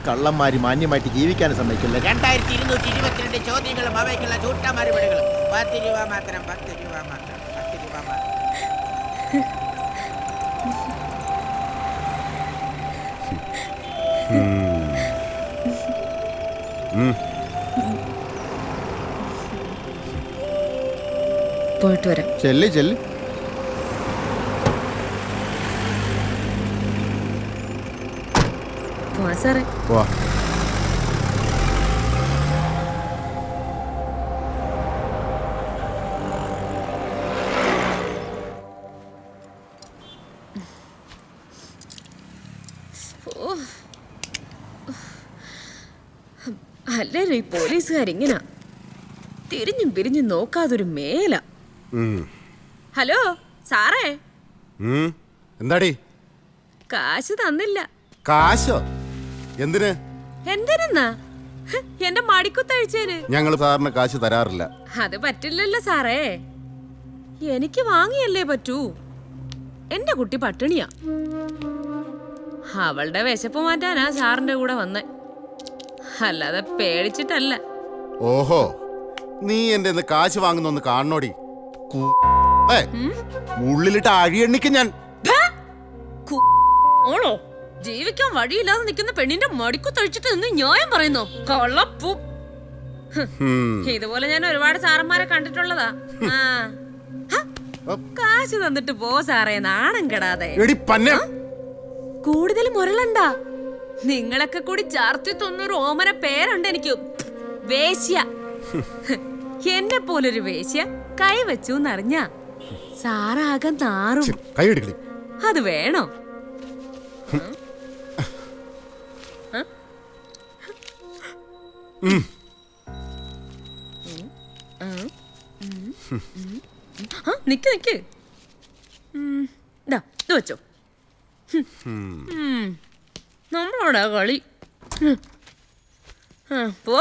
കള്ളന്മാര് മാന്യമായിട്ട് ജീവിക്കാൻ സമ്മതിക്കില്ല. 2222 ചോദ്യങ്ങളും അവയ്ക്കുള്ള ചൂട്ട മറുപടികളും. 10 രൂപ മാത്രം, 10 രൂപ മാത്രം, 10 രൂപ മാത്രം. പോയിട്ട് വരാം. ചെല്ല് ചെല്ല്. പോവാ സാറേ. പോവാ. അല്ലല്ലോ ഈ പോലീസുകാരിങ്ങനെ തിരിഞ്ഞും പിരിഞ്ഞും നോക്കാതൊരു മേല. ഹലോ സാറേ. എന്താടി? കാശ് തന്നില്ല. കാശോ? എന്തിന്? എന്തിനാ? എന്റെ മടിക്കുത്തഴിച്ചേന്. ഞങ്ങൾ സാറിന് കാശ് തരാറില്ല. അത് പറ്റില്ലല്ലോ സാറേ. എനിക്ക് വാങ്ങിയല്ലേ പറ്റൂ. എന്റെ കുട്ടി പട്ടിണിയാ. അവളുടെ വിശപ്പ് മാറ്റാനാ സാറിന്റെ കൂടെ വന്നേ, അല്ലാതെ പേടിച്ചിട്ടല്ല. ഓഹോ, നീ എന്റെ കാശ് വാങ്ങുന്നൊന്ന് കാണണോടി. ഉള്ളിലിട്ട് അഴിയെണ്ണിക്ക് ഞാൻ. ഓണോ ജീവിക്കാൻ വഴിയില്ലാതെ നിൽക്കുന്ന പെണ്ണിന്റെ മടിക്കുത്തഴിച്ചിട്ട് നിന്ന് ന്യായം പറയുന്നോ? കള്ളപ്പൂ. ഇതുപോലെ ഞാൻ ഒരുപാട് സാറന്മാരെ കണ്ടിട്ടുള്ളതാ. കാശ് തന്നിട്ട് പോ സാറേ, നാണം കെടാതെ. കൂടുതൽ മുരളണ്ട. നിങ്ങളൊക്കെ കൂടി ചാർത്തി തൊന്നൊരു ഓമന പേരുണ്ട് എനിക്ക്, വേശ്യ. എന്നെ പോലൊരു വേശ്യ കൈവച്ചു എന്നറിഞ്ഞ സാറാകെ നാറും. അത് വേണോ? നിക്ക് നിക്ക്, ഇത് വെച്ചോ. നമ്മളോടാ കളി. പോ.